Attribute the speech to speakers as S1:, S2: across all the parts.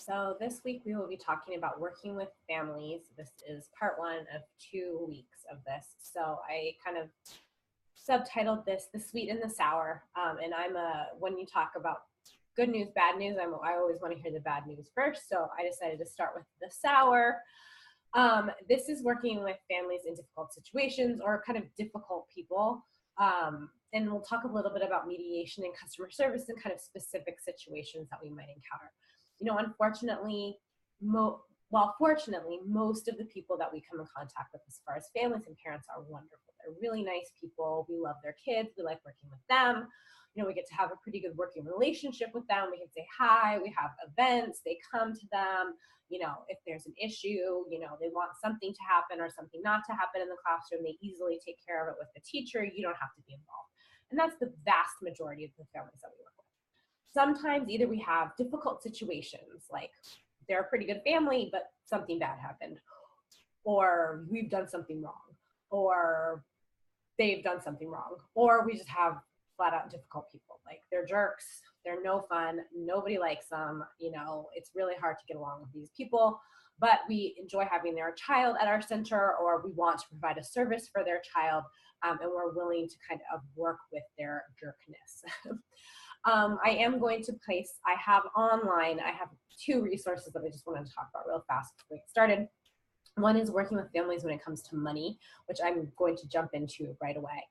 S1: So this week we will be talking about working with families. This is part 1 of 2 weeks of this. So I kind of subtitled this "The Sweet and the Sour." And when you talk about good news, bad news, I always want to hear the bad news first. So I decided to start with the sour. This is working with families in difficult situations or kind of difficult people. And we'll talk a little bit about mediation and customer service and kind of specific situations that we might encounter. Unfortunately, fortunately, most of the people that we come in contact with as far as families and parents are wonderful. They're really nice people. We love their kids. We like working with them. We get to have a pretty good working relationship with them. We can say hi. We have events. They come to them. If there's an issue, they want something to happen or something not to happen in the classroom, they easily take care of it with the teacher. You don't have to be involved. And that's the vast majority of the families that we work with. Sometimes either we have difficult situations, like they're a pretty good family, but something bad happened, or we've done something wrong, or they've done something wrong, or we just have flat out difficult people. Like they're jerks, they're no fun, nobody likes them, it's really hard to get along with these people, but we enjoy having their child at our center, or we want to provide a service for their child, and we're willing to kind of work with their jerkness. I am going to I have 2 resources that I just wanted to talk about real fast before we get started. One is working with families when it comes to money, which I'm going to jump into right away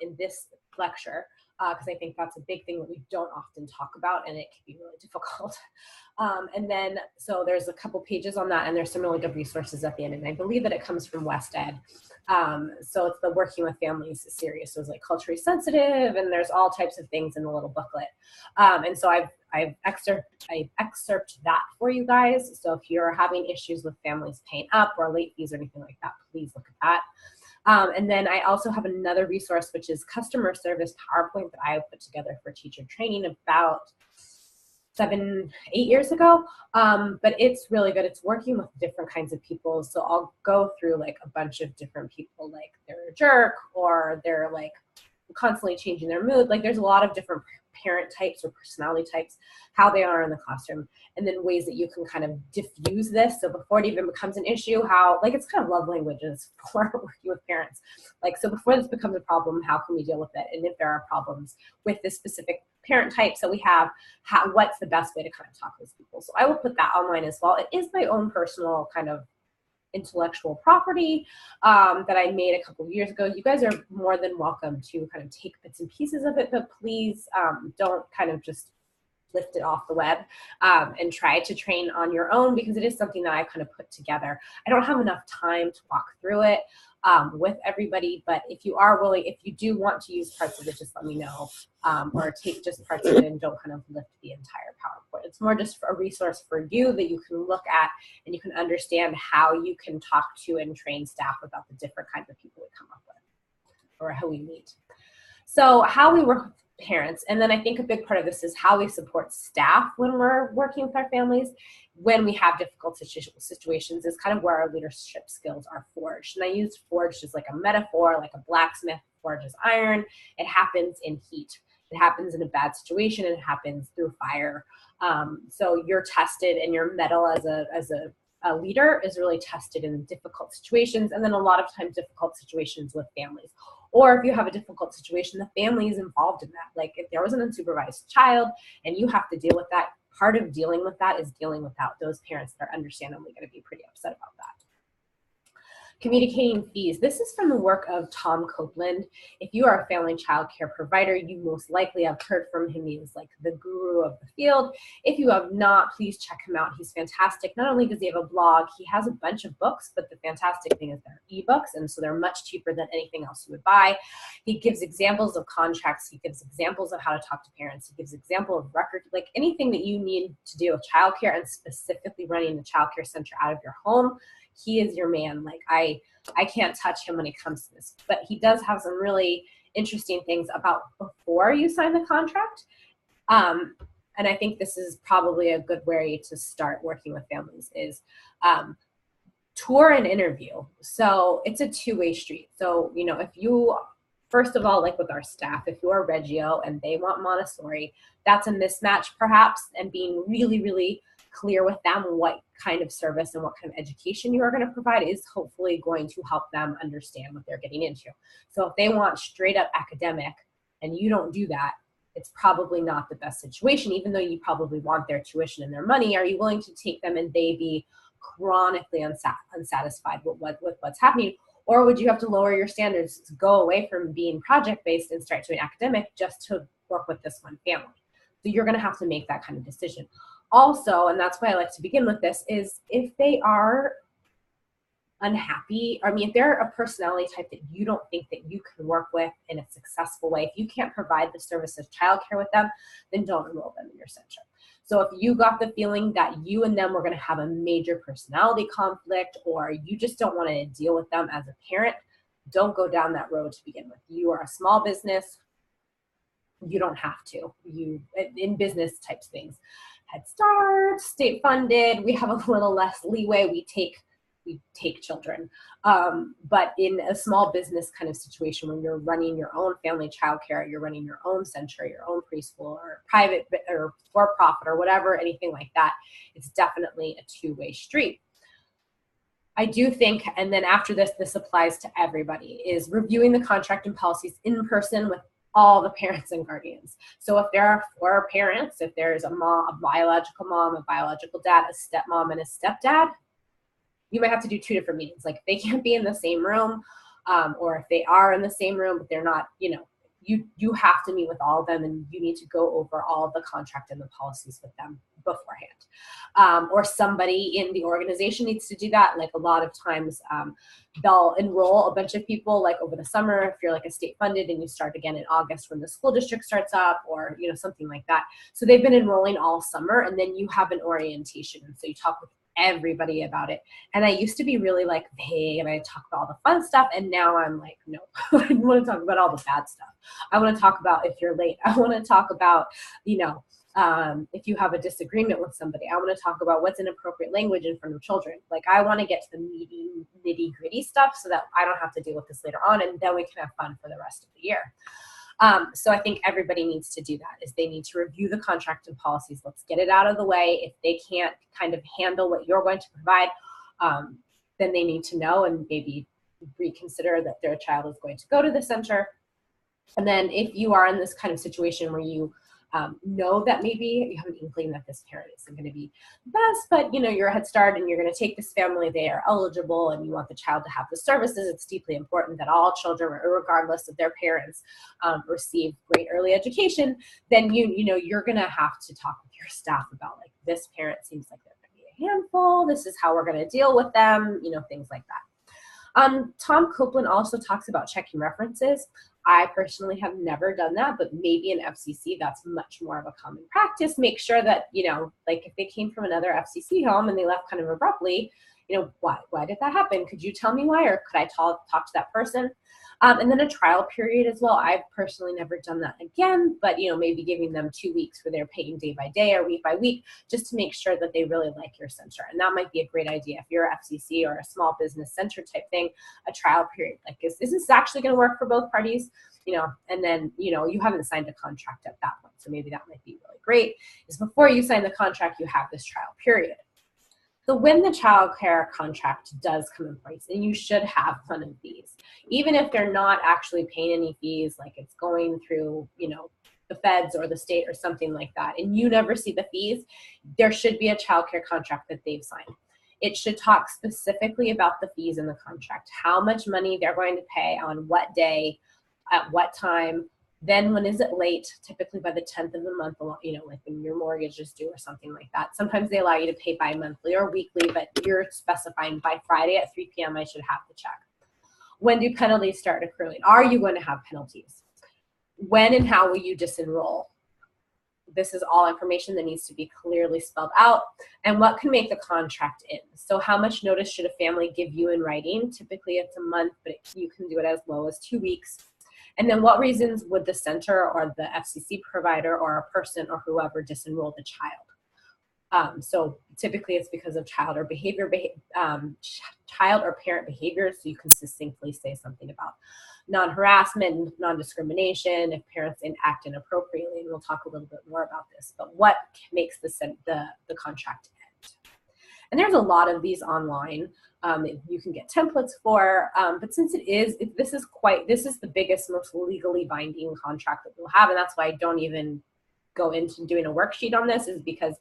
S1: in this lecture, because I think that's a big thing that we don't often talk about, and it can be really difficult. And then, so there's a couple pages on that, and there's some really good resources at the end, and I believe that it comes from West Ed. So it's the Working with Families series. So it's like culturally sensitive, and there's all types of things in the little booklet. And so I've excerpt that for you guys. So if you're having issues with families paying up or late fees or anything like that, please look at that. And then I also have another resource, which is customer service PowerPoint that I put together for teacher training about 7-8 years ago. But it's really good. It's working with different kinds of people. So I'll go through like a bunch of different people, like they're a jerk, or they're like constantly changing their mood. Like there's a lot of different parent types or personality types, how they are in the classroom, and then ways that you can kind of diffuse this. So before it even becomes an issue, it's kind of love languages for working with parents. Like, so before this becomes a problem, how can we deal with it? And if there are problems with this specific parent types that we have, what's the best way to kind of talk to those people? So I will put that online as well. It is my own personal kind of intellectual property that I made a couple of years ago. You guys are more than welcome to kind of take bits and pieces of it, but please don't kind of just lift it off the web and try to train on your own, because it is something that I kind of put together. I don't have enough time to walk through it with everybody, but if you are willing, if you do want to use parts of it, just let me know, or take just parts of it and don't kind of lift the entire PowerPoint. It's more just a resource for you that you can look at and you can understand how you can talk to and train staff about the different kinds of people we come up with or how we meet. So how we work with parents, and then I think a big part of this is how we support staff when we're working with our families when we have difficult situations, is kind of where our leadership skills are forged. And I use forged as like a metaphor, like a blacksmith forges iron. It happens in heat. It happens in a bad situation. It happens through fire. So you're tested, and your mettle as a leader is really tested in difficult situations, and then a lot of times difficult situations with families. Or if you have a difficult situation, the family is involved in that. Like if there was an unsupervised child and you have to deal with that, part of dealing with that is dealing without those parents that are understandably going to be pretty upset about that. Communicating fees. This is from the work of Tom Copeland. If you are a family and child care provider, you most likely have heard from him. He is like the guru of the field. If you have not, please check him out. He's fantastic. Not only does he have a blog, he has a bunch of books, but the fantastic thing is they're ebooks, and so they're much cheaper than anything else you would buy. He gives examples of contracts. He gives examples of how to talk to parents. He gives example of record, like anything that you need to do with childcare, and specifically running the childcare center out of your home. He is your man. Like I can't touch him when it comes to this, but he does have some really interesting things about before you sign the contract. And I think this is probably a good way to start working with families is tour and interview. So it's a two-way street. So, if you, first of all, like with our staff, if you are Reggio and they want Montessori, that's a mismatch perhaps, and being really, really clear with them what kind of service and what kind of education you are going to provide is hopefully going to help them understand what they're getting into. So if they want straight up academic and you don't do that, it's probably not the best situation, even though you probably want their tuition and their money. Are you willing to take them and they be chronically unsatisfied with what's happening? Or would you have to lower your standards to go away from being project-based and start doing academic just to work with this one family? So you're going to have to make that kind of decision. Also, and that's why I like to begin with this, is if they are unhappy, if they're a personality type that you don't think that you can work with in a successful way, if you can't provide the service of childcare with them, then don't enroll them in your center. So if you got the feeling that you and them were going to have a major personality conflict, or you just don't want to deal with them as a parent, don't go down that road to begin with. You are a small business. You don't have to. You, in business types things, Head Start, state funded, we have a little less leeway. We take children. But in a small business kind of situation, when you're running your own family childcare, you're running your own center, your own preschool, or private or for-profit or whatever, anything like that, it's definitely a two-way street. I do think, and then after this applies to everybody, is reviewing the contract and policies in person with all the parents and guardians. So if there are 4 parents, if there's a mom, a biological mom, a biological dad, a stepmom, and a stepdad, you might have to do 2 different meetings. Like, they can't be in the same room, or if they are in the same room, but they're not, you have to meet with all of them, and you need to go over all of the contract and the policies with them beforehand. Or somebody in the organization needs to do that. Like, a lot of times they'll enroll a bunch of people like over the summer, if you're like a state funded and you start again in August when the school district starts up, or something like that. So they've been enrolling all summer, and then you have an orientation, and so you talk with everybody about it. And I used to be really like vague, and I talk about all the fun stuff, and now I'm like, no, I want to talk about all the bad stuff. I want to talk about if you're late. I want to talk about if you have a disagreement with somebody. I want to talk about what's inappropriate language in front of children. Like, I want to get to the nitty gritty stuff so that I don't have to deal with this later on, and then we can have fun for the rest of the year. So I think everybody needs to do that, is they need to review the contract and policies. Let's get it out of the way. If they can't kind of handle what you're going to provide, then they need to know and maybe reconsider that their child is going to go to the center. And then if you are in this kind of situation where you know that maybe you have an inkling that this parent isn't going to be the best, but you're a Head Start and you're going to take this family, they are eligible, and you want the child to have the services, it's deeply important that all children, regardless of their parents, receive great early education, then you're going to have to talk with your staff about, like, this parent seems like they're going to be a handful, this is how we're going to deal with them, things like that. Tom Copeland also talks about checking references. I personally have never done that, but maybe in FCC, that's much more of a common practice. Make sure that, like, if they came from another FCC home and they left kind of abruptly, why did that happen? Could you tell me why? Or could I talk to that person? And then a trial period as well. I've personally never done that again, but, maybe giving them 2 weeks where they're paying day by day or week by week, just to make sure that they really like your center. And that might be a great idea. If you're a FCC or a small business center type thing, a trial period, like, is this actually going to work for both parties? And then, you haven't signed a contract at that point. So maybe that might be really great, is before you sign the contract, you have this trial period. So when the child care contract does come in place, and you should have funded fees, even if they're not actually paying any fees, like it's going through, the feds or the state or something like that, and you never see the fees, there should be a child care contract that they've signed. It should talk specifically about the fees in the contract, how much money they're going to pay on what day, at what time, then when is it late, typically by the 10th of the month, like when your mortgage is due or something like that. Sometimes they allow you to pay bi-monthly or weekly, but you're specifying by Friday at 3 p.m. I should have the check. When do penalties start accruing? Are you going to have penalties? When and how will you disenroll? This is all information that needs to be clearly spelled out. And what can make the contract end? So how much notice should a family give you in writing? Typically it's a month, but you can do it as low as 2 weeks. And then what reasons would the center or the FCC provider or a person or whoever disenroll the child? So typically it's because of child or parent behavior. So you can succinctly say something about non-harassment, non-discrimination, if parents act inappropriately, and we'll talk a little bit more about this. But what makes the contract end? And there's a lot of these online. You can get templates for, but since this is the biggest, most legally binding contract that we'll have, and that's why I don't even go into doing a worksheet on this, is because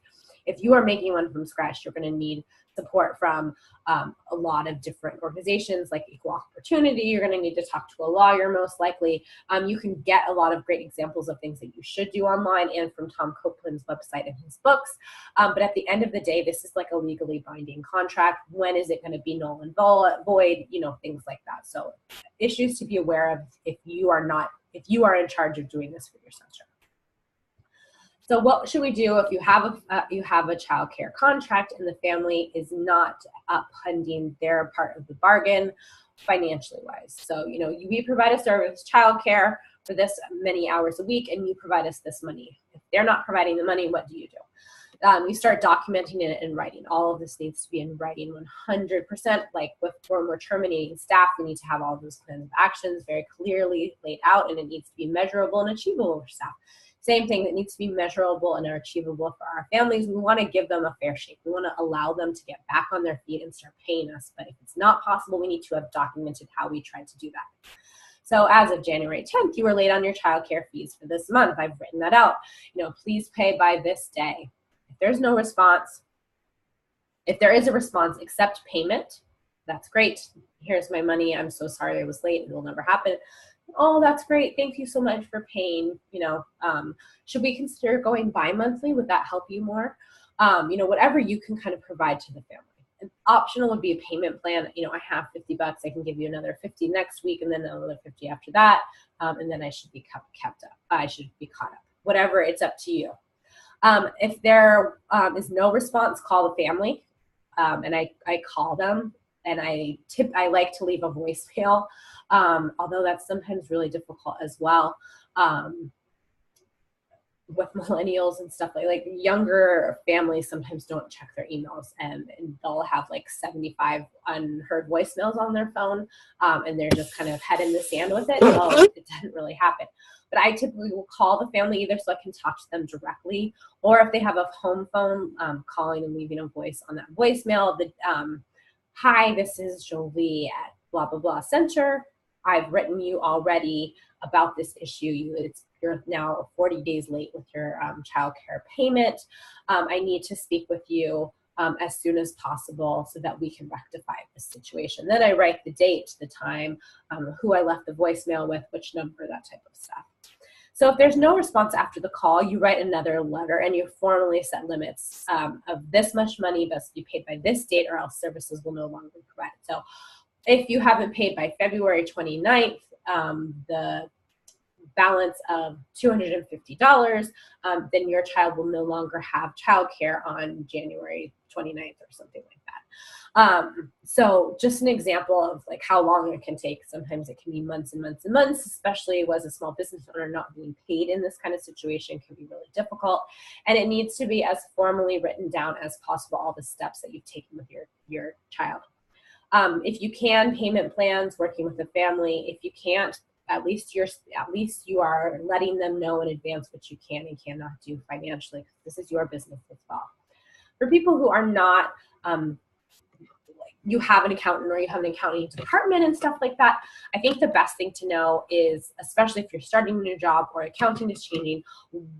S1: if you are making one from scratch, you're going to need support from a lot of different organizations like Equal Opportunity. You're going to need to talk to a lawyer most likely. You can get a lot of great examples of things that you should do online and from Tom Copeland's website and his books. But at the end of the day, this is like a legally binding contract. When is it going to be null and void? You know, things like that. So issues to be aware of if you are in charge of doing this for your center. So what should we do if you have a child care contract and the family is not funding their part of the bargain financially wise? So, you know, we provide a service, child care, for this many hours a week, and you provide us this money. If they're not providing the money, what do? You start documenting it in writing. All of this needs to be in writing 100%. Like when we're terminating staff, we need to have all those plans of actions very clearly laid out, and it needs to be measurable and achievable for staff. Same thing, that needs to be measurable and achievable for our families. We want to give them a fair shake. We want to allow them to get back on their feet and start paying us. But if it's not possible, we need to have documented how we tried to do that. So as of January 10th, you were late on your child care fees for this month. I've written that out. You know, please pay by this day. If there's no response, if there is a response, accept payment. That's great. Here's my money. I'm so sorry I was late. It will never happen. Oh, that's great. Thank you so much for paying. You know, should we consider going bi-monthly? Would that help you more? You know, whatever you can kind of provide to the family. An optional would be a payment plan. You know, I have $50. I can give you another 50 next week, and then another 50 after that. And then I should be kept up. I should be caught up. Whatever, it's up to you. If there is no response, call the family. And I call them, and I like to leave a voicemail. Although that's sometimes really difficult as well. With millennials and stuff like younger families sometimes don't check their emails, and they'll have like 75 unheard voicemails on their phone, and they're just kind of head in the sand with it. So it doesn't really happen. But I typically will call the family either so I can talk to them directly, or if they have a home phone, calling and leaving a voice on that voicemail. Hi, this is Jolie at blah, blah, blah center. I've written you already about this issue. You're now 40 days late with your child care payment. I need to speak with you as soon as possible so that we can rectify this situation. Then I write the date, the time, who I left the voicemail with, which number, that type of stuff. So if there's no response after the call, you write another letter and you formally set limits of this much money must be paid by this date, or else services will no longer be provided. So if you haven't paid by February 29th, the balance of $250, then your child will no longer have childcare on January 29th or something like that. So just an example of like how long it can take. Sometimes it can be months and months and months, especially as a small business owner. Not being paid in this kind of situation can be really difficult, and it needs to be as formally written down as possible, all the steps that you've taken with your child. If you can, payment plans, working with the family. If you can't, at least you are letting them know in advance what you can and cannot do financially, because this is your business as well. For people who are not, you have an accountant or you have an accounting department and stuff like that, I think the best thing to know is, especially if you're starting a new job or accounting is changing,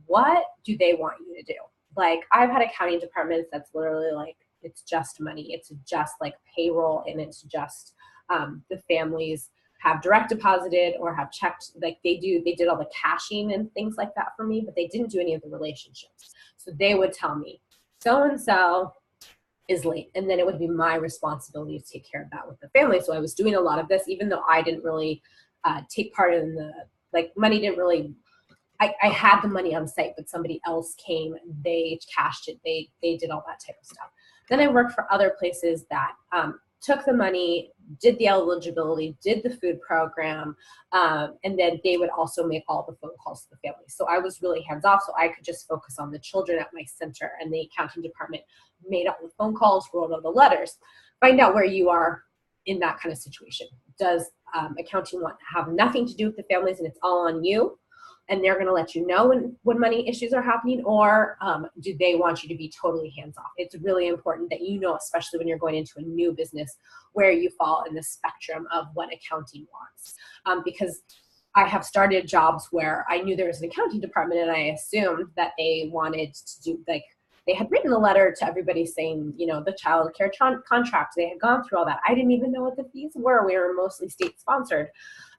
S1: what do they want you to do? Like, I've had accounting departments that's literally like, it's just money. It's just like payroll, and it's just the families have direct deposited or have checked, like they did all the cashing and things like that for me, but they didn't do any of the relationships. So they would tell me, so-and-so is late, and then it would be my responsibility to take care of that with the family. So I was doing a lot of this, even though I didn't really take part in money didn't really, I had the money on site, but somebody else came, they cashed it, they did all that type of stuff. Then I worked for other places that took the money, did the eligibility, did the food program, and then they would also make all the phone calls to the family. So I was really hands-off, so I could just focus on the children at my center, and the accounting department made all the phone calls, wrote all the letters. Find out where you are in that kind of situation. Does accounting want to have nothing to do with the families and it's all on you? and they're going to let you know when money issues are happening, or do they want you to be totally hands-off? It's really important that you know, especially when you're going into a new business, where you fall in the spectrum of what accounting wants. Because I have started jobs where I knew there was an accounting department, and I assumed that they wanted to do, like, they had written a letter to everybody saying, you know, the child care contract, they had gone through all that. I didn't even know what the fees were. We were mostly state sponsored.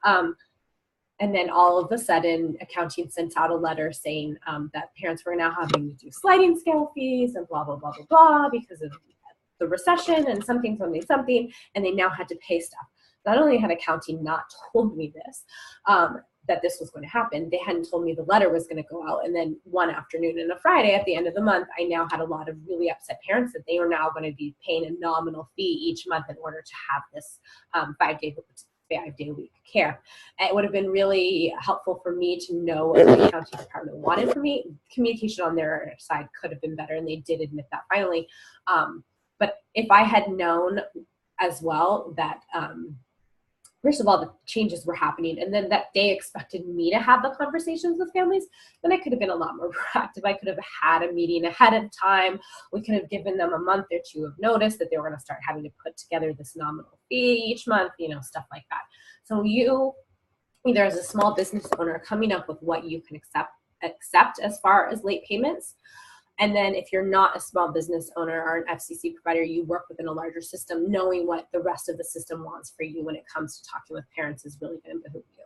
S1: And then all of a sudden, accounting sent out a letter saying that parents were now having to do sliding scale fees and blah, blah, blah, blah, blah, because of the recession and something, and they now had to pay stuff. Not only had accounting not told me this, that this was going to happen, they hadn't told me the letter was going to go out. And then one afternoon and a Friday at the end of the month, I now had a lot of really upset parents that they were now going to be paying a nominal fee each month in order to have this 5-day a week care. It would have been really helpful for me to know what the accounting department wanted from me. Communication on their side could have been better, and they did admit that finally. But if I had known as well that, first of all, the changes were happening, and then that they expected me to have the conversations with families, then I could have been a lot more proactive. I could have had a meeting ahead of time. We could have given them a month or two of notice that they were going to start having to put together this nominal fee each month, you know, stuff like that. So you, either as a small business owner, coming up with what you can accept as far as late payments. And then if you're not a small business owner or an FCC provider, you work within a larger system, knowing what the rest of the system wants for you when it comes to talking with parents is really going to behoove you.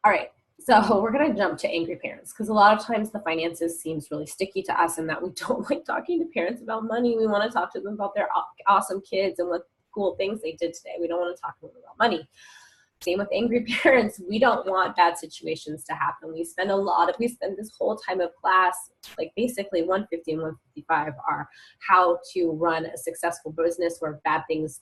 S1: All right, so we're going to jump to angry parents, because a lot of times the finances seems really sticky to us, and that we don't like talking to parents about money. We want to talk to them about their awesome kids and what cool things they did today. We don't want to talk to them about money. Same with angry parents. We don't want bad situations to happen. We spend this whole time of class, like basically 150 and 155 are how to run a successful business where bad things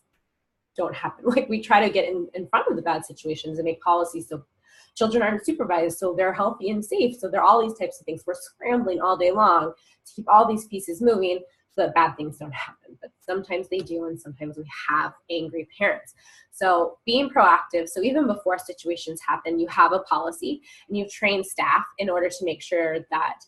S1: don't happen. Like, we try to get in front of the bad situations and make policies so children aren't supervised, so they're healthy and safe. So there are all these types of things. We're scrambling all day long to keep all these pieces moving so that bad things don't happen. But sometimes they do, and sometimes we have angry parents. So being proactive, so even before situations happen, you have a policy and you've trained staff in order to make sure that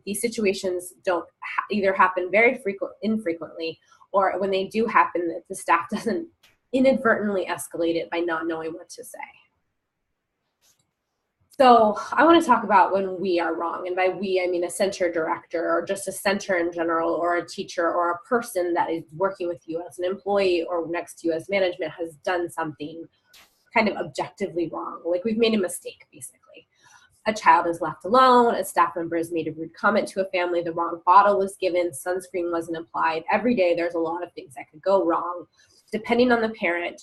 S1: these situations don't either happen very infrequently, or when they do happen, that the staff doesn't inadvertently escalate it by not knowing what to say. So I want to talk about when we are wrong. And by we, I mean a center director, or just a center in general, or a teacher, or a person that is working with you as an employee or next to you as management has done something kind of objectively wrong. Like, we've made a mistake, basically. A child is left alone, a staff member has made a rude comment to a family, the wrong bottle was given, sunscreen wasn't applied. Every day there's a lot of things that could go wrong. Depending on the parent,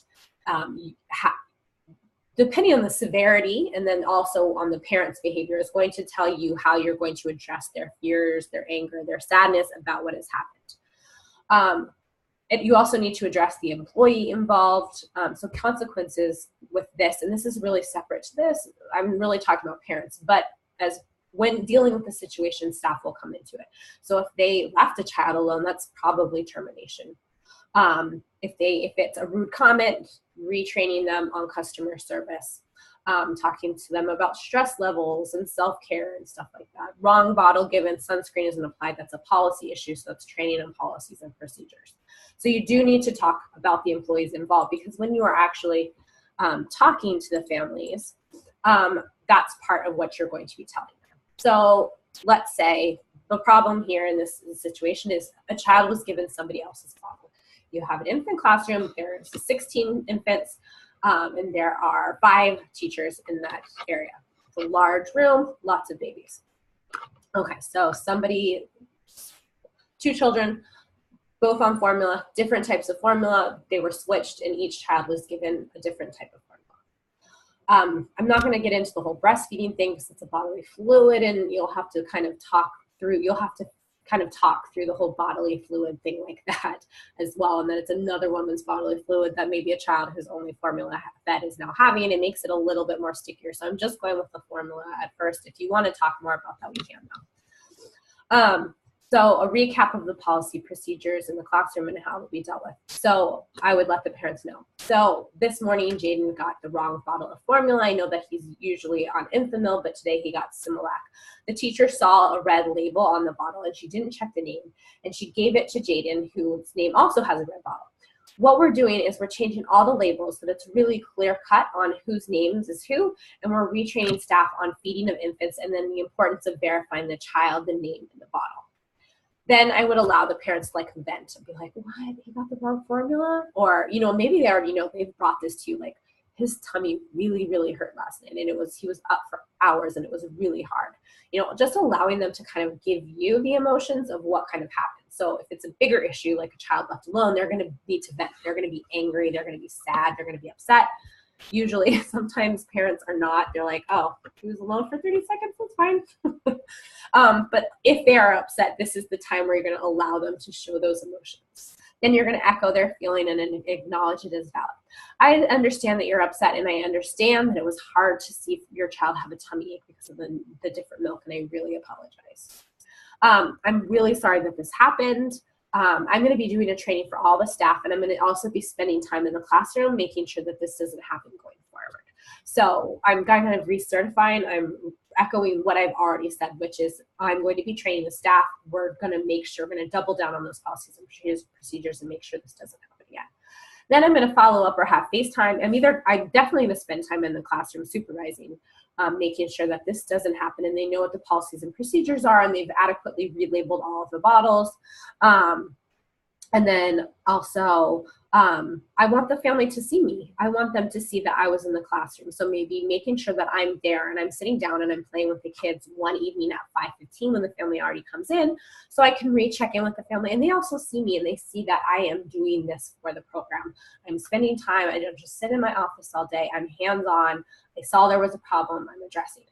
S1: depending on the severity, and then also on the parent's behavior, is going to tell you how you're going to address their fears, their anger, their sadness about what has happened. You also need to address the employee involved. So consequences with this, and this is really separate to this, I'm really talking about parents, but as when dealing with the situation, staff will come into it. So if they left a child alone, that's probably termination. If it's a rude comment, retraining them on customer service, talking to them about stress levels and self-care and stuff like that. Wrong bottle given, sunscreen isn't applied, that's a policy issue, so that's training on policies and procedures. So you do need to talk about the employees involved, because when you are actually talking to the families, that's part of what you're going to be telling them. So let's say the problem here in this situation is a child was given somebody else's bottle. You have an infant classroom, there's 16 infants, and there are 5 teachers in that area. It's a large room, lots of babies. Okay, so 2 children, both on formula, different types of formula, they were switched, and each child was given a different type of formula. I'm not gonna get into the whole breastfeeding thing because it's a bodily fluid, and you'll have to kind of talk through the whole bodily fluid thing like that as well. And then it's another woman's bodily fluid that maybe a child whose only formula fed is now having, and it makes it a little bit more stickier. So I'm just going with the formula at first. If you want to talk more about that, we can now. So a recap of the policy procedures in the classroom and how it will be dealt with. So I would let the parents know. So this morning, Jaden got the wrong bottle of formula. I know that he's usually on Infamil, but today he got Similac. The teacher saw a red label on the bottle and she didn't check the name. And she gave it to Jaden, whose name also has a red bottle. What we're doing is we're changing all the labels so that it's really clear cut on whose names is who, and we're retraining staff on feeding of infants and then the importance of verifying the child, the name, and the bottle. Then I would allow the parents to like vent and be like, what, he got the wrong formula? Or, you know, maybe they already know, they've brought this to you, like his tummy really, really hurt last night and he was up for hours and it was really hard. You know, just allowing them to kind of give you the emotions of what kind of happened. So if it's a bigger issue, like a child left alone, they're gonna need to vent. They're gonna be angry, they're gonna be sad, they're gonna be upset. Usually, sometimes parents are not. They're like, oh, he was alone for 30 seconds, that's fine. But if they are upset, this is the time where you're going to allow them to show those emotions. Then you're going to echo their feeling and acknowledge it as valid. I understand that you're upset, and I understand that it was hard to see your child have a tummy ache because of the different milk, and I really apologize. I'm really sorry that this happened. I'm going to be doing a training for all the staff, and I'm going to also be spending time in the classroom making sure that this doesn't happen going forward. So I'm kind of recertifying. I'm echoing what I've already said, which is I'm going to be training the staff. We're going to make sure, we're going to double down on those policies and procedures and make sure this doesn't happen again. Then I'm going to follow up or have FaceTime. I'm definitely going to spend time in the classroom supervising, making sure that this doesn't happen and they know what the policies and procedures are and they've adequately relabeled all of the bottles. And then also, I want the family to see me. I want them to see that I was in the classroom. So maybe making sure that I'm there and I'm sitting down and I'm playing with the kids one evening at 5:15 when the family already comes in, so I can recheck in with the family. And they also see me and they see that I am doing this for the program. I'm spending time. I don't just sit in my office all day. I'm hands-on. I saw there was a problem. I'm addressing it.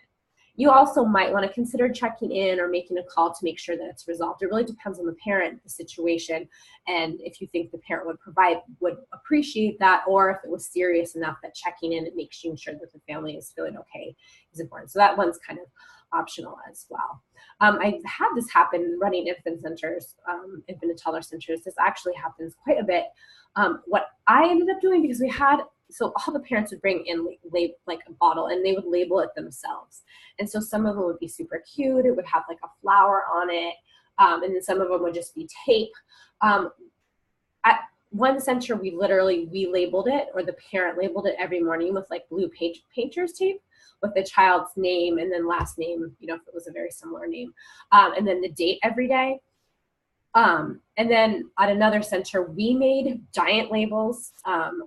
S1: You also might want to consider checking in or making a call to make sure that it's resolved. It really depends on the parent, the situation, and if you think the parent would appreciate that, or if it was serious enough that checking in and making sure that the family is feeling okay is important. So that one's kind of optional as well. I've had this happen running infant centers, infant and toddler centers. This actually happens quite a bit. What I ended up doing, because so all the parents would bring in like a bottle and they would label it themselves. And so some of them would be super cute. It would have like a flower on it. And then some of them would just be tape. At one center, we labeled it, or the parent labeled it every morning with like blue painter's tape with the child's name and then last name, you know, if it was a very similar name, and then the date every day. And then at another center, we made giant labels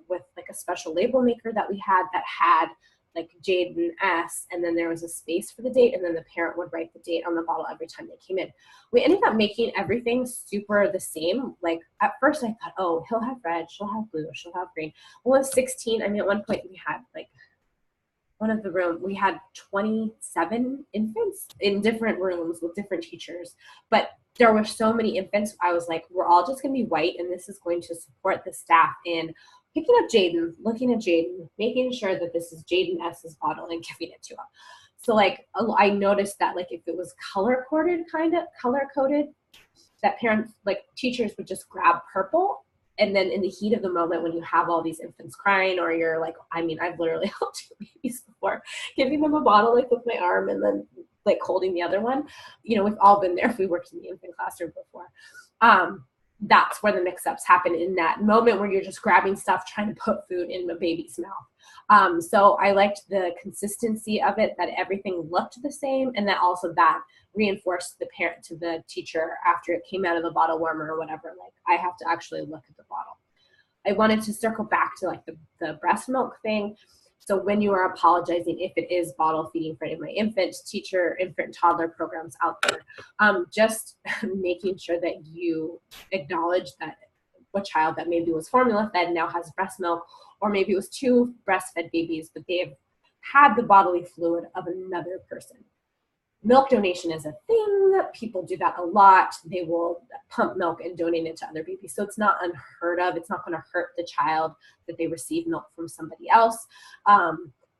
S1: with like a special label maker that we had that had like Jaden S, and then there was a space for the date, and then the parent would write the date on the bottle every time they came in. We ended up making everything super the same. Like at first I thought, oh, he'll have red, she'll have blue, she'll have green. Well, with 16, I mean, at one point we had like we had 27 infants in different rooms with different teachers, but there were so many infants. I was like, we're all just going to be white, and this is going to support the staff in picking up Jaden, looking at Jaden, making sure that this is Jaden S's bottle and giving it to him. So like I noticed that like if it was color coded, that parents, like teachers would just grab purple. And then in the heat of the moment, when you have all these infants crying, or you're like, I mean, I've literally held 2 babies before, giving them a bottle like with my arm and then like holding the other one. You know, we've all been there if we worked in the infant classroom before. That's where the mix-ups happen, in that moment where you're just grabbing stuff, trying to put food in a baby's mouth. So I liked the consistency of it, that everything looked the same, and that also that reinforced the parent to the teacher after it came out of the bottle warmer or whatever, like I have to actually look at the bottle. I wanted to circle back to like the breast milk thing. So when you are apologizing, if it is bottle feeding for any of my infant and toddler programs out there, just making sure that you acknowledge that a child that maybe was formula fed now has breast milk, or maybe it was 2 breastfed babies, but they have had the bodily fluid of another person. Milk donation is a thing. People do that a lot. They will pump milk and donate it to other babies. So it's not unheard of. It's not going to hurt the child that they receive milk from somebody else.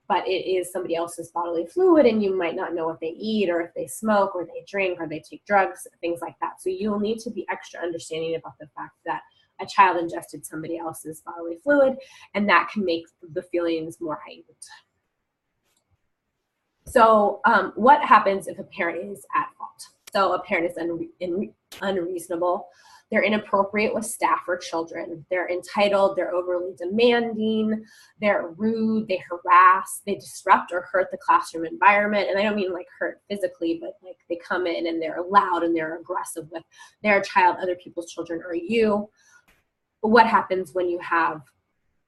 S1: but it is somebody else's bodily fluid, and you might not know what they eat or if they smoke or they drink or they take drugs, things like that. So you'll need to be extra understanding about the fact that a child ingested somebody else's bodily fluid, and that can make the feelings more heightened. So what happens if a parent is at fault? So a parent is unreasonable. They're inappropriate with staff or children. They're entitled, they're overly demanding, they're rude, they harass, they disrupt or hurt the classroom environment. And I don't mean like hurt physically, but like they come in and they're loud and they're aggressive with their child, other people's children, or you. What happens when you have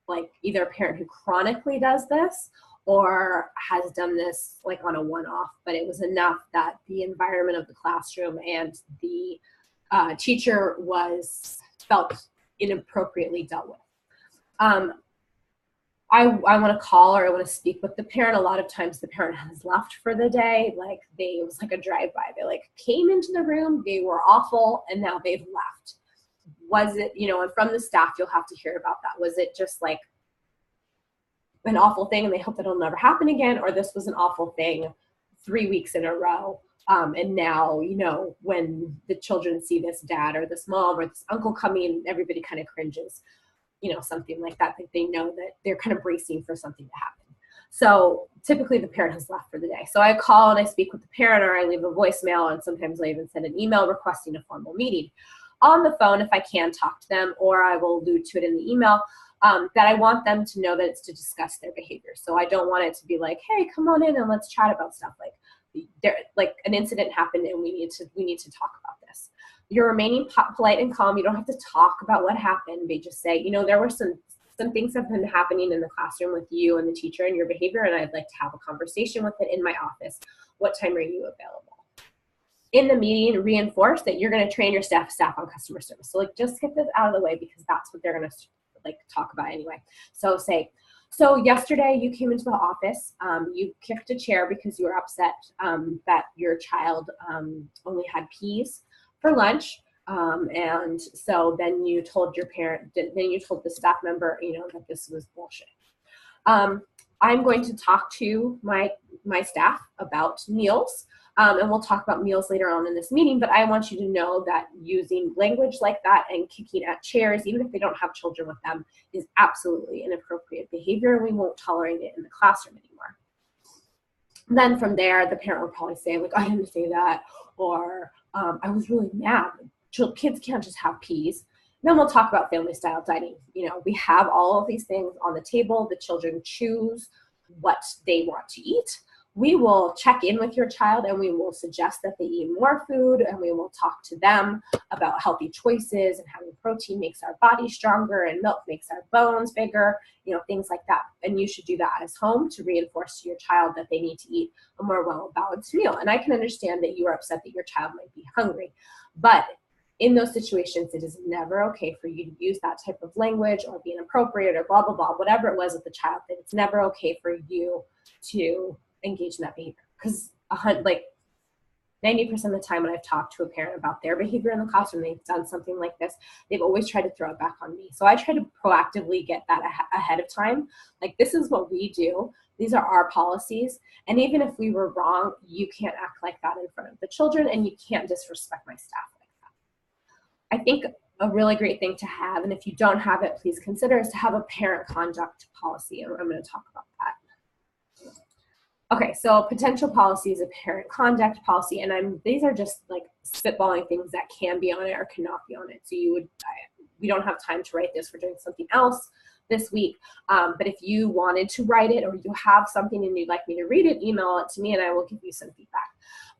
S1: like either a parent who chronically does this or has done this like on a one-off, but it was enough that the environment of the classroom and the teacher felt inappropriately dealt with. I want to call or I want to speak with the parent. A lot of times the parent has left for the day. Like it was like a drive-by. They like came into the room, they were awful, and now they've left. Was it, and from the staff, you'll have to hear about that. Was it just like an awful thing and they hope that it'll never happen again? Or this was an awful thing 3 weeks in a row. And now, when the children see this dad or this mom or this uncle coming, everybody kind of cringes, something like that. They know that they're kind of bracing for something to happen. So typically the parent has left for the day. So I call and I speak with the parent, or I leave a voicemail, and sometimes I even send an email requesting a formal meeting. On the phone, if I can talk to them, or I will allude to it in the email, that I want them to know that it's to discuss their behavior. So I don't want it to be like, hey, come on in and let's chat about stuff. Like an incident happened and we need to talk about this. You're remaining polite and calm. You don't have to talk about what happened. They just say, there were some things have been happening in the classroom with you and the teacher and your behavior, and I'd like to have a conversation with it in my office. What time are you available? In the meeting, reinforce that you're going to train your staff on customer service. So just get this out of the way, because that's what they're going to talk about anyway. So say, so yesterday you came into the office, you kicked a chair because you were upset that your child only had peas for lunch. And so then you told your parent, then you told the staff member, that this was bullshit. I'm going to talk to my staff about meals. And we'll talk about meals later on in this meeting, but I want you to know that using language like that and kicking at chairs, even if they don't have children with them, is absolutely inappropriate behavior, and we won't tolerate it in the classroom anymore. Then from there, the parent will probably say, like, I didn't say that, or I was really mad. Kids can't just have peas. Then we'll talk about family style dining. We have all of these things on the table. The children choose what they want to eat. We will check in with your child and we will suggest that they eat more food, and we will talk to them about healthy choices and having protein makes our body stronger and milk makes our bones bigger, things like that. And you should do that at home to reinforce to your child that they need to eat a more well-balanced meal. And I can understand that you are upset that your child might be hungry, but in those situations, it is never okay for you to use that type of language or be inappropriate or blah, blah, blah, whatever it was with the child, that it's never okay for you to engage in that behavior. Because 90% of the time when I've talked to a parent about their behavior in the classroom, they've done something like this, they've always tried to throw it back on me. So I try to proactively get that ahead of time. Like, this is what we do. These are our policies. And even if we were wrong, you can't act like that in front of the children, and you can't disrespect my staff like that. I think a really great thing to have, and if you don't have it, please consider, is to have a parent conduct policy. And I'm going to talk about that. Okay, so potential policy is a parent conduct policy, and these are just like spitballing things that can be on it or cannot be on it. So we don't have time to write this. We're doing something else this week. But if you wanted to write it, or you have something and you'd like me to read it, email it to me and I will give you some feedback.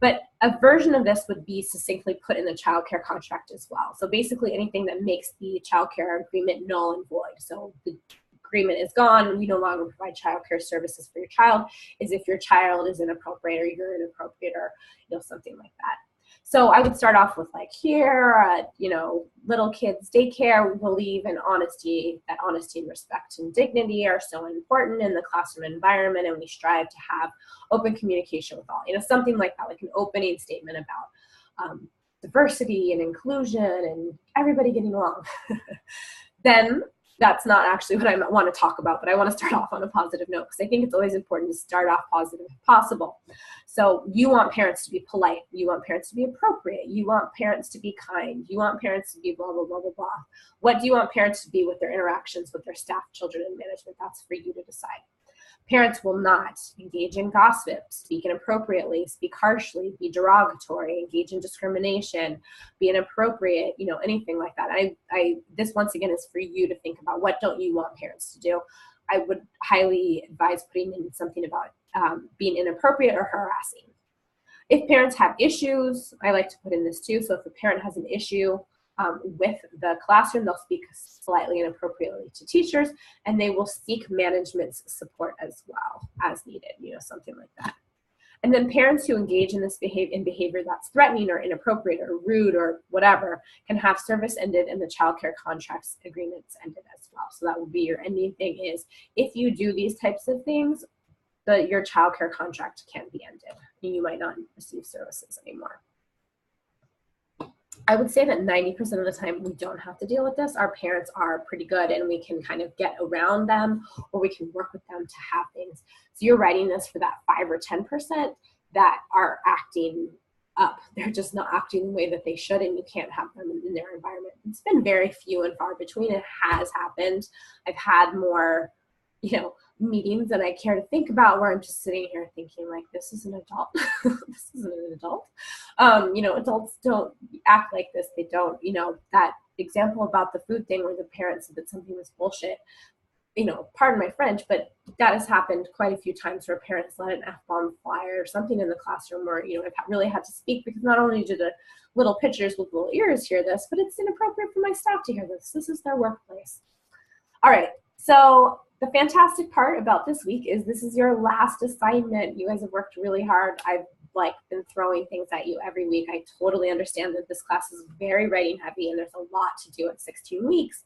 S1: But a version of this would be succinctly put in the child care contract as well. So basically anything that makes the child care agreement null and void. So the agreement is gone, we no longer provide child care services for your child, is if your child is inappropriate or you're inappropriate, or something like that. So I would start off with like, here at little kids daycare, we believe in honesty, that honesty and respect and dignity are so important in the classroom environment, and we strive to have open communication with all, something like that, like an opening statement about diversity and inclusion and everybody getting along. Then that's not actually what I want to talk about, but I want to start off on a positive note because I think it's always important to start off positive if possible. So you want parents to be polite. You want parents to be appropriate. You want parents to be kind. You want parents to be blah, blah, blah, blah, blah. What do you want parents to be with their interactions with their staff, children, and management? That's for you to decide. Parents will not engage in gossip, speak inappropriately, speak harshly, be derogatory, engage in discrimination, be inappropriate, you know, anything like that. This once again is for you to think about. What don't you want parents to do? I would highly advise putting in something about being inappropriate or harassing. If parents have issues, I like to put in this too. So if a parent has an issue with the classroom, they'll speak slightly inappropriately to teachers, and they will seek management's support as well as needed, you know, something like that. And then parents who engage in this behavior that's threatening or inappropriate or rude or whatever can have service ended and the child care contracts agreements ended as well. So that will be your ending thing is if you do these types of things, your child care contract can be ended and you might not receive services anymore. I would say that 90% of the time we don't have to deal with this. Our parents are pretty good and we can kind of get around them or we can work with them to have things. So you're writing this for that 5 or 10% that are acting up. They're just not acting the way that they should and you can't have them in their environment. It's been very few and far between. It has happened. I've had more, you know, meetings that I care to think about where I'm just sitting here thinking like, this is an adult. This isn't an adult. You know, adults don't act like this. They don't, you know, that example about the food thing where the parents said that something was bullshit, you know, pardon my French, but that has happened quite a few times where parents let an F-bomb fly or something in the classroom where, you know, I've really had to speak because not only do the little pitchers with little ears hear this, but it's inappropriate for my staff to hear this. This is their workplace. All right, so the fantastic part about this week is this is your last assignment. You guys have worked really hard. I've been throwing things at you every week. I totally understand that this class is very writing heavy and there's a lot to do at 16 weeks.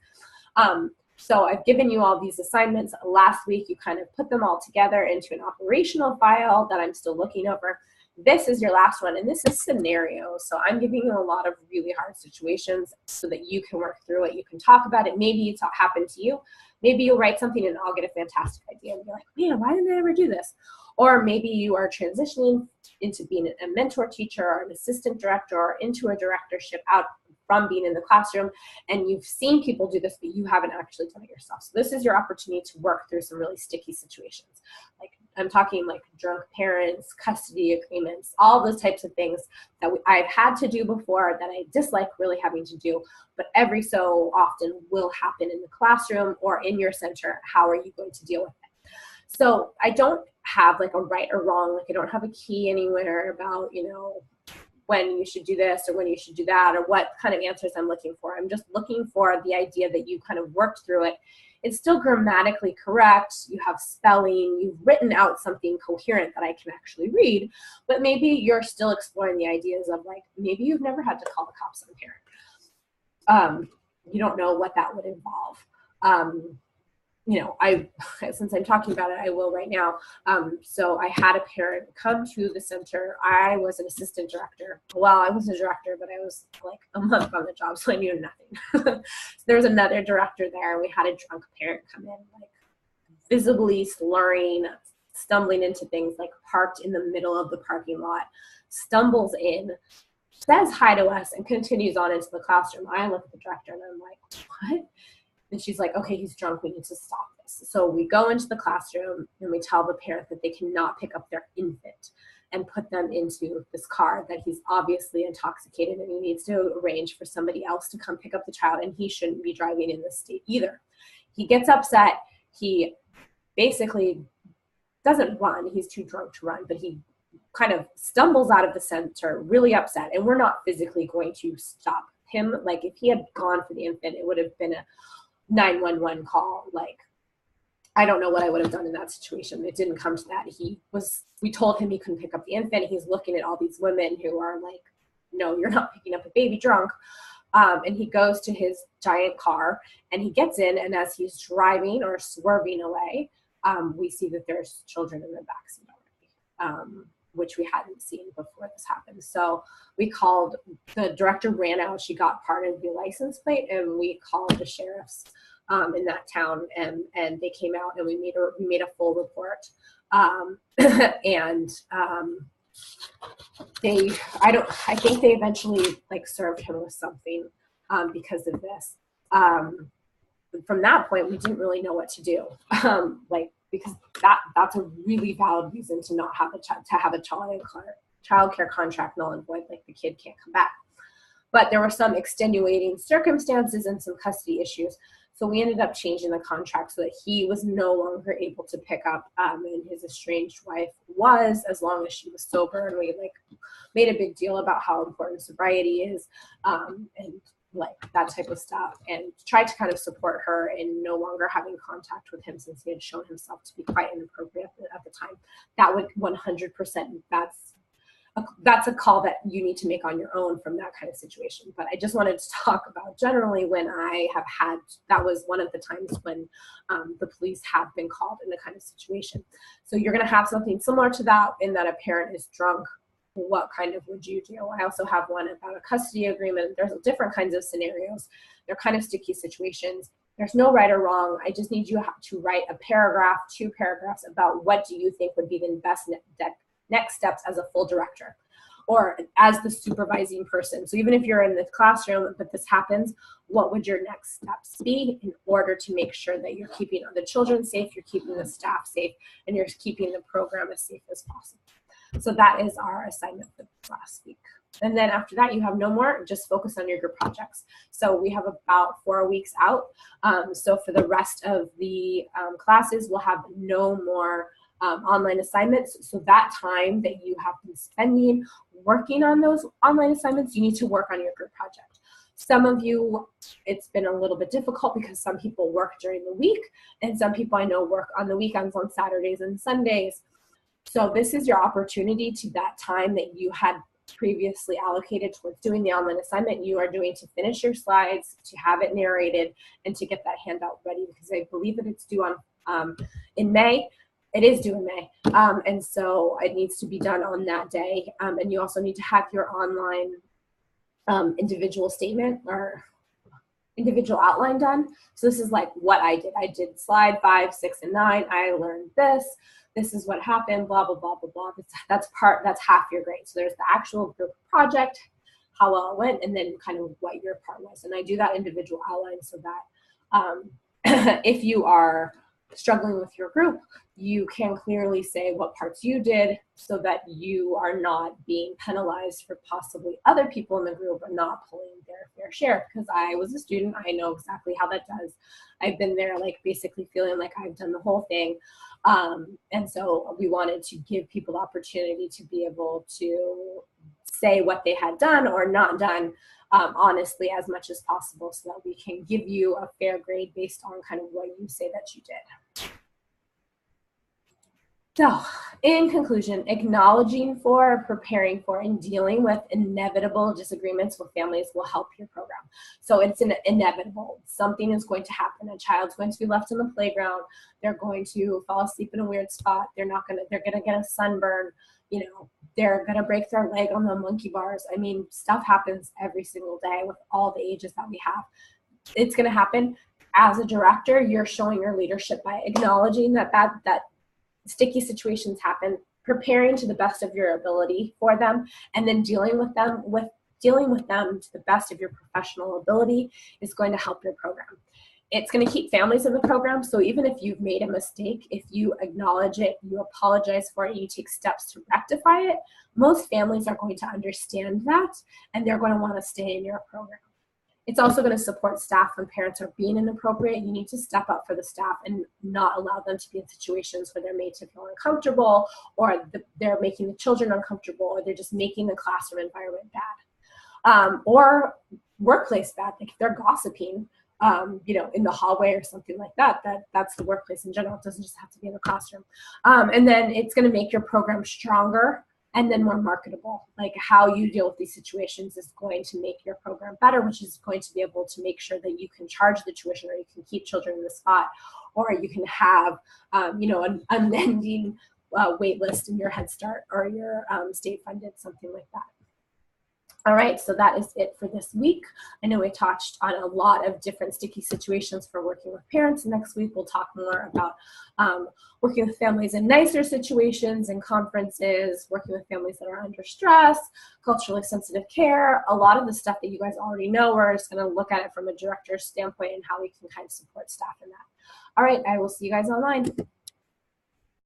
S1: So I've given you all these assignments. Last week, you kind of put them all together into an operational file that I'm still looking over. This is your last one, and this is scenarios. So I'm giving you a lot of really hard situations so that you can work through it. You can talk about it. Maybe it's happened to you. Maybe you'll write something and I'll get a fantastic idea and be like, man, why didn't I ever do this? Or maybe you are transitioning into being a mentor teacher or an assistant director or into a directorship out from being in the classroom and you've seen people do this, but you haven't actually done it yourself. So this is your opportunity to work through some really sticky situations. Like I'm talking like drunk parents, custody agreements, all those types of things that I've had to do before that I dislike really having to do, but every so often will happen in the classroom or in your center. How are you going to deal with it? So I don't have like a right or wrong, like I don't have a key anywhere about, you know, when you should do this or when you should do that or what kind of answers I'm looking for. I'm just looking for the idea that you kind of worked through it. It's still grammatically correct. You have spelling. You've written out something coherent that I can actually read, but maybe you're still exploring the ideas of like, maybe you've never had to call the cops on a parent. You don't know what that would involve. You know, since I'm talking about it, I will right now. So I had a parent come to the center. I was an assistant director. Well, I was a director, but I was like a month on the job, so I knew nothing. So there was another director there. We had a drunk parent come in, like visibly slurring, stumbling into things, like parked in the middle of the parking lot, stumbles in, says hi to us, and continues on into the classroom. I look at the director and I'm like, what? And she's like, okay, he's drunk, we need to stop this. So we go into the classroom and we tell the parent that they cannot pick up their infant and put them into this car, that he's obviously intoxicated and he needs to arrange for somebody else to come pick up the child, and he shouldn't be driving in this state either. He gets upset. He basically doesn't run. He's too drunk to run, but he kind of stumbles out of the center, really upset, and we're not physically going to stop him. Like if he had gone for the infant, it would have been a 911 call. Like, I don't know what I would have done in that situation. It didn't come to that. We told him he couldn't pick up the infant. He's looking at all these women who are like, no, you're not picking up a baby drunk. And he goes to his giant car and he gets in, and as he's driving or swerving away, we see that there's children in the backseat already, which we hadn't seen before this happened. So we called, the director ran out, she got part of the license plate, and we called the sheriff's in that town, and they came out and we made a full report. And I think they eventually like served him with something because of this. From that point, we didn't really know what to do, because that's a really valid reason to not have a child care contract null and void, like the kid can't come back. But there were some extenuating circumstances and some custody issues. So we ended up changing the contract so that he was no longer able to pick up, and his estranged wife was, as long as she was sober. And we like made a big deal about how important sobriety is, and like that type of stuff, and tried to kind of support her in no longer having contact with him since he had shown himself to be quite inappropriate at the time. That would 100%, that's a call that you need to make on your own from that kind of situation. But I just wanted to talk about generally when I have had, that was one of the times when the police have been called in the kind of situation. So you're going to have something similar to that in that a parent is drunk. What kind of would you do? I also have one about a custody agreement. There's different kinds of scenarios. They're kind of sticky situations. There's no right or wrong. I just need you to write a paragraph, 2 paragraphs about what do you think would be the best next steps as a full director or as the supervising person. So even if you're in the classroom, but this happens, what would your next steps be in order to make sure that you're keeping the children safe, you're keeping the staff safe, and you're keeping the program as safe as possible. So that is our assignment for last week. And then after that, you have no more, just focus on your group projects. So we have about 4 weeks out. So for the rest of the classes, we'll have no more online assignments. So that time that you have been spending working on those online assignments, you need to work on your group project. Some of you, it's been a little bit difficult because some people work during the week, and some people I know work on the weekends on Saturdays and Sundays. So this is your opportunity to that time that you had previously allocated towards doing the online assignment, you are doing to finish your slides, to have it narrated, and to get that handout ready, because I believe that it's due on in May. It is due in May, and so it needs to be done on that day. And you also need to have your online individual statement or individual outline done. So this is like what I did. I did slide 5, 6, and 9. I learned this. This is what happened, blah, blah, blah, blah, blah. That's half your grade. So there's the actual group project, how well it went, and then kind of what your part was. And I do that individual outline so that if you are struggling with your group, you can clearly say what parts you did so that you are not being penalized for possibly other people in the group and not pulling their fair share. Because I was a student, I know exactly how that does. I've been there like basically feeling like I've done the whole thing. And so we wanted to give people the opportunity to be able to say what they had done or not done honestly as much as possible so that we can give you a fair grade based on kind of what you say that you did. So in conclusion, acknowledging for, preparing for, and dealing with inevitable disagreements with families will help your program. So it's inevitable. Something is going to happen. A child's going to be left on the playground. They're going to fall asleep in a weird spot. They're going to get a sunburn. You know, they're going to break their leg on the monkey bars. I mean, stuff happens every single day with all the ages that we have. It's going to happen. As a director, you're showing your leadership by acknowledging that sticky situations happen, preparing to the best of your ability for them, and then dealing with them to the best of your professional ability is going to help your program. It's going to keep families in the program, so even if you've made a mistake, if you acknowledge it, you apologize for it, you take steps to rectify it, most families are going to understand that, and they're going to want to stay in your program. It's also going to support staff when parents are being inappropriate. You need to step up for the staff and not allow them to be in situations where they're made to feel uncomfortable, or they're making the children uncomfortable, or they're just making the classroom environment bad. Or workplace bad, like if they're gossiping, in the hallway or something like that, that's the workplace in general. It doesn't just have to be in the classroom. And then it's going to make your program stronger and then more marketable. Like how you deal with these situations is going to make your program better, which is going to be able to make sure that you can charge the tuition, or you can keep children in the spot, or you can have, an unending wait list in your Head Start or your state funded, something like that. All right, so that is it for this week. I know we touched on a lot of different sticky situations for working with parents. Next week, we'll talk more about working with families in nicer situations and conferences, working with families that are under stress, culturally sensitive care, a lot of the stuff that you guys already know. We're just going to look at it from a director's standpoint and how we can kind of support staff in that. All right, I will see you guys online.